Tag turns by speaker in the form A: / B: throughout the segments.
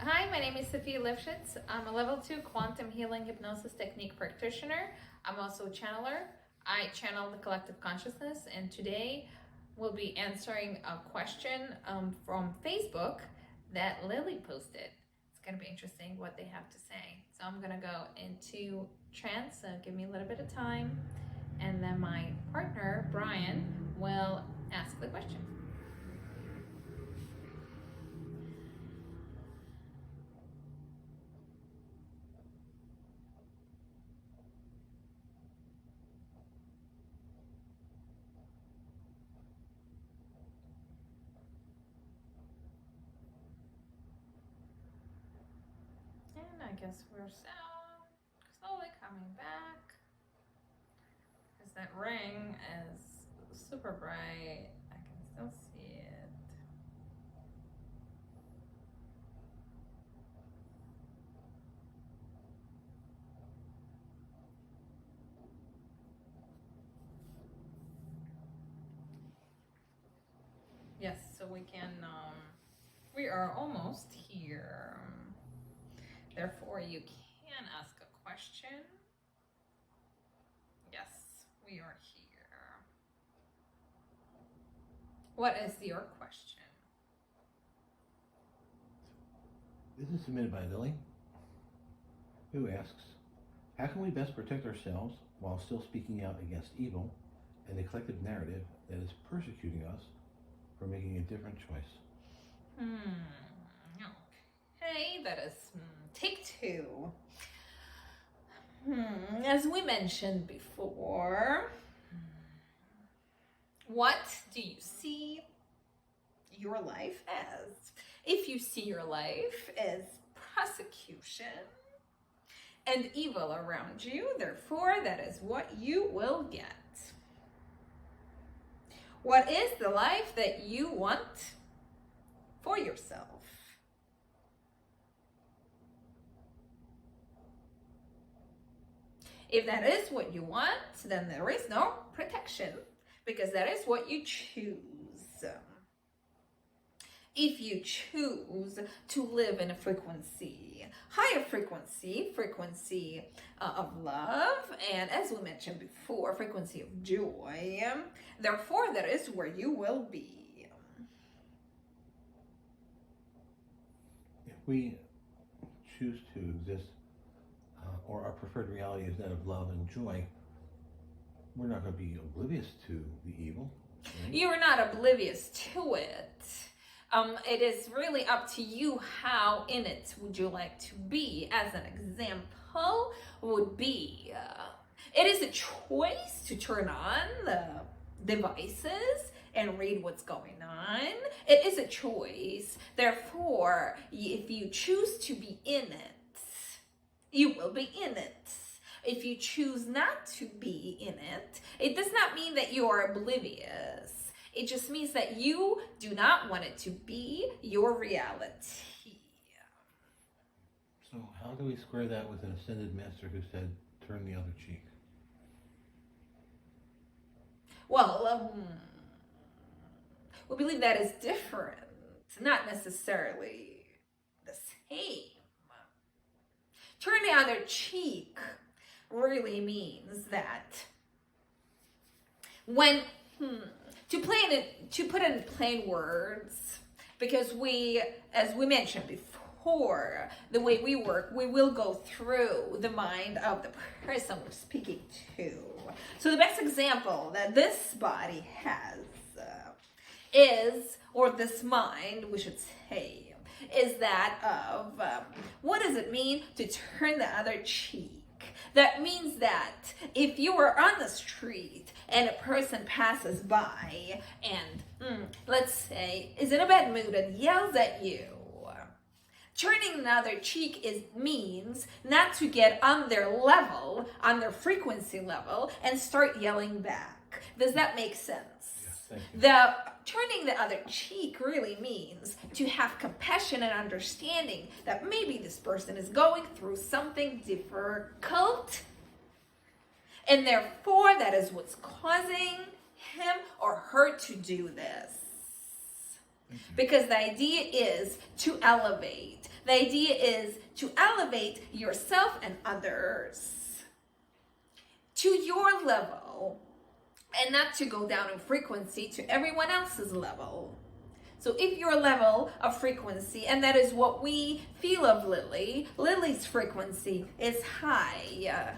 A: Hi, my name is Sophia Lifshitz. I'm a level 2 quantum healing hypnosis technique practitioner. I'm also a channeler. I channel the collective consciousness, and today we'll be answering a question from Facebook that Lily posted. It's going to be interesting what they have to say. So I'm going to go into trance, so give me a little bit of time, and then my partner, Brian, will ask the question. And I guess we're slowly coming back, because that ring is super bright. I can still see it. Yes, so we can, we are almost here. Therefore, you can ask a question. Yes, we are here. What is your question?
B: This is submitted by Lily, who asks, how can we best protect ourselves while still speaking out against evil and the collective narrative that is persecuting us for making a different choice?
A: Okay, that is take two. As we mentioned before, what do you see your life as? If you see your life as prosecution and evil around you, therefore that is what you will get. What is the life that you want for yourself? If that is what you want, then there is no protection, because that is what you choose. If you choose to live in a higher frequency of love, and as we mentioned before, frequency of joy, therefore that is where you will be.
B: If we choose to exist, or our preferred reality is that of love and joy, we're not going to be oblivious to the evil. Right?
A: You're not oblivious to it. It is really up to you. How in it would you like to be? As an example would be, it is a choice to turn on the devices and read what's going on. It is a choice. Therefore, if you choose to be in it, you will be in it. If you choose not to be in it, it does not mean that you are oblivious. It just means that you do not want it to be your reality.
B: So how do we square that with an ascended master who said, turn the other cheek?
A: Well, we believe that is different, not necessarily the same. Turn the other cheek really means that when, to put it in plain words, because as we mentioned before, the way we work, we will go through the mind of the person we're speaking to. So the best example that this body has or this mind, we should say, is that of what does it mean to turn the other cheek? That means that if you are on the street and a person passes by and, let's say, is in a bad mood and yells at you, turning another cheek means not to get on their level, on their frequency level, and start yelling back. Does that make sense?
B: Yes, thank you.
A: Turning the other cheek really means to have compassion and understanding that maybe this person is going through something difficult, and therefore that is what's causing him or her to do this. Because the idea is to elevate. The idea is to elevate yourself and others to your level and not to go down in frequency to everyone else's level. So if your level of frequency, and that is what we feel of Lily, Lily's frequency is high.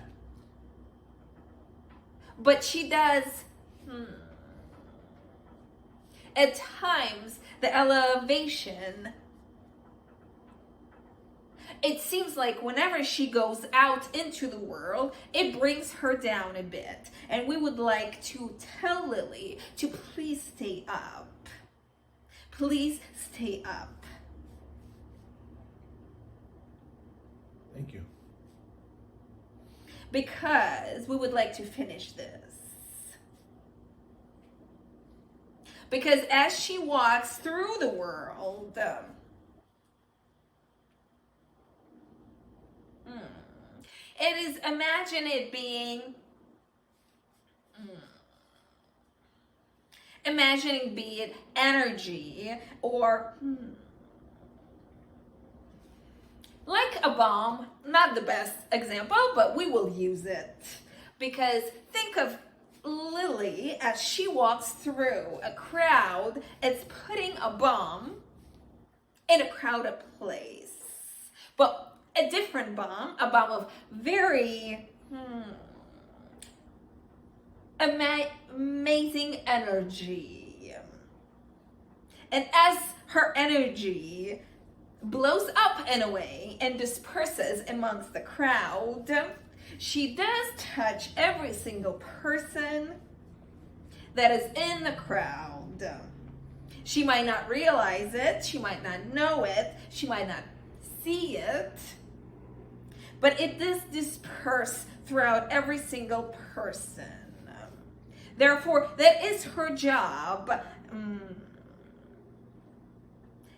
A: But she does, at times, the elevation, it seems like whenever she goes out into the world, it brings her down a bit. And we would like to tell Lily to please stay up. Please stay up.
B: Thank you.
A: Because we would like to finish this. Because as she walks through the world, it is, imagine it being, imagining be it energy or like a bomb, not the best example, but we will use it. Because think of Lily as she walks through a crowd, it's putting a bomb in a crowded place. But a different bomb, a bomb of very amazing energy. And as her energy blows up in a way and disperses amongst the crowd, she does touch every single person that is in the crowd. She might not realize it, she might not know it, she might not see it, but it does disperse throughout every single person. Therefore, that is her job.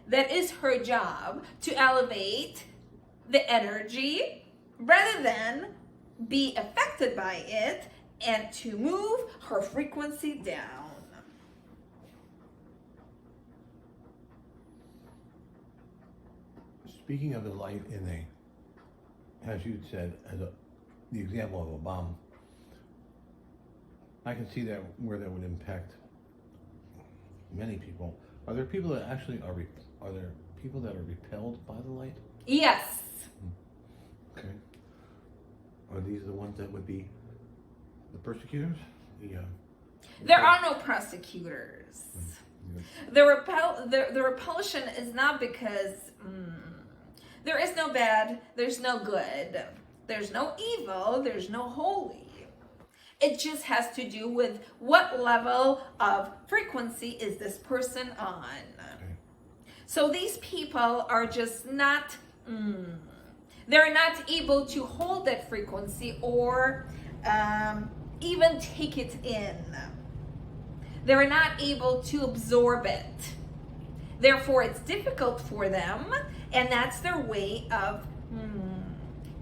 A: That is her job, to elevate the energy rather than be affected by it and to move her frequency down.
B: Speaking of the light in a, as you said, as the example of a bomb, I can see that where that would impact many people. Are there people that actually are there people that are repelled by the light?
A: Yes.
B: Okay. Are these the ones that would be the persecutors?
A: There are no prosecutors. The repulsion is not because there is no bad, there's no good, there's no evil, there's no holy. It just has to do with what level of frequency is this person on. Okay. So these people are just not, they're not able to hold that frequency or even take it in. They're not able to absorb it. Therefore, it's difficult for them, and that's their way of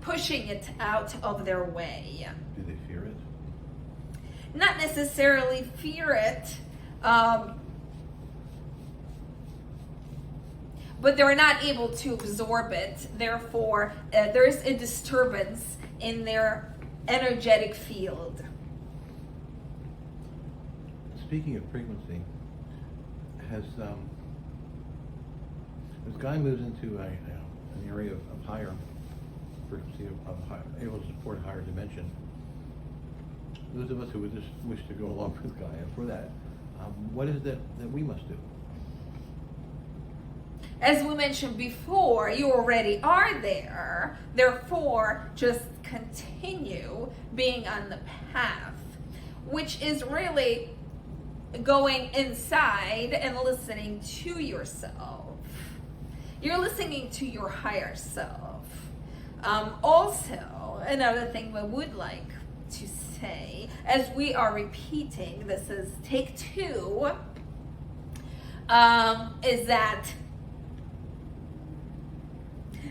A: pushing it out of their way.
B: Do they fear it?
A: Not necessarily fear it, but they're not able to absorb it. Therefore, there's a disturbance in their energetic field.
B: Speaking of frequency, as Guy moves into an area of higher frequency, able to support a higher dimension, those of us who would just wish to go along with Guy, and for that, what is it that we must do?
A: As we mentioned before, you already are there. Therefore, just continue being on the path, which is really going inside and listening to yourself. You're listening to your higher self. Also, another thing we would like to say, as we are repeating, this is take 2, is that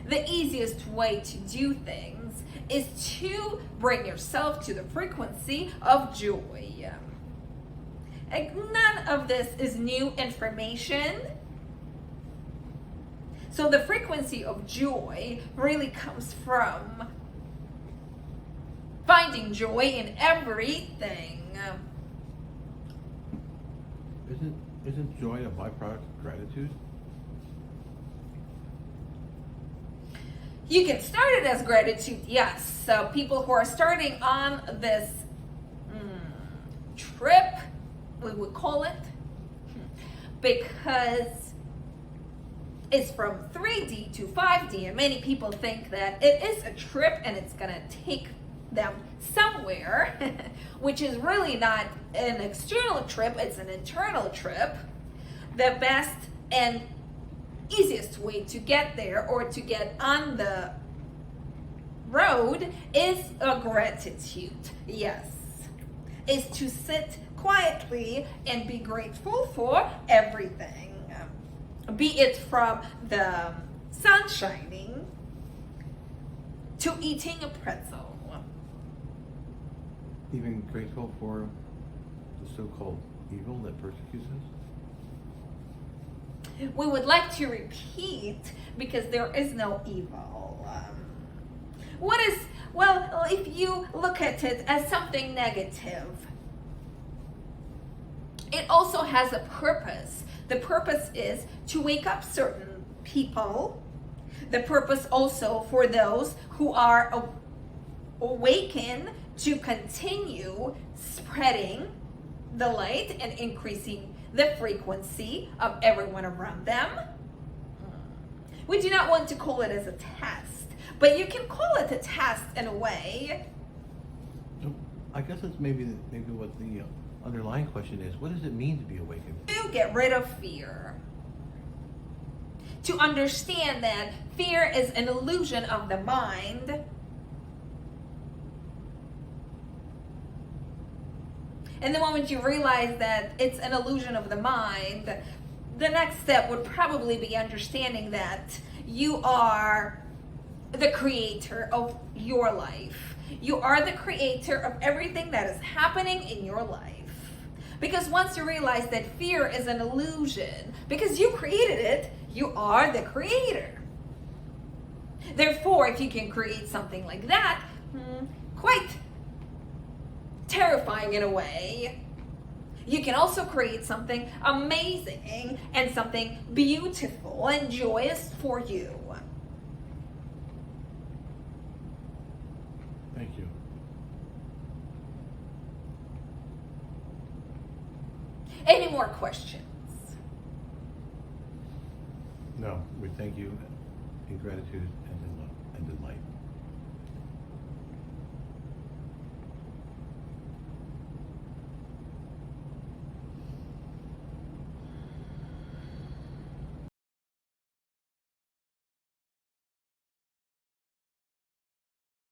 A: the easiest way to do things is to bring yourself to the frequency of joy. None of this is new information. So the frequency of joy really comes from finding joy in everything.
B: Isn't joy a byproduct of gratitude?
A: You can start it as gratitude, yes. So people who are starting on this trip, we would call it, because it's from 3D to 5D, and many people think that it is a trip and it's gonna take them somewhere, which is really not an external trip, it's an internal trip. The best and easiest way to get there or to get on the road is a gratitude. Yes, is to sit quietly and be grateful for everything, be it from the sun shining to eating a pretzel.
B: Even grateful for the so-called evil that persecutes us?
A: We would like to repeat, because there is no evil. What is, well, if you look at it as something negative, it also has a purpose. The purpose is to wake up certain people. The purpose also for those who are awakened to continue spreading the light and increasing the frequency of everyone around them. We do not want to call it as a test, but you can call it a test in a way.
B: I guess that's maybe what the underlying question is. What does it mean to be awakened?
A: To get rid of fear. To understand that fear is an illusion of the mind. And the moment you realize that it's an illusion of the mind, the next step would probably be understanding that you are the creator of your life. You are the creator of everything that is happening in your life. Because once you realize that fear is an illusion, because you created it, you are the creator. Therefore, if you can create something like that, quite terrifying in a way, you can also create something amazing and something beautiful and joyous for you.
B: Thank you.
A: Any more questions?
B: No, we thank you in gratitude and in love and in light.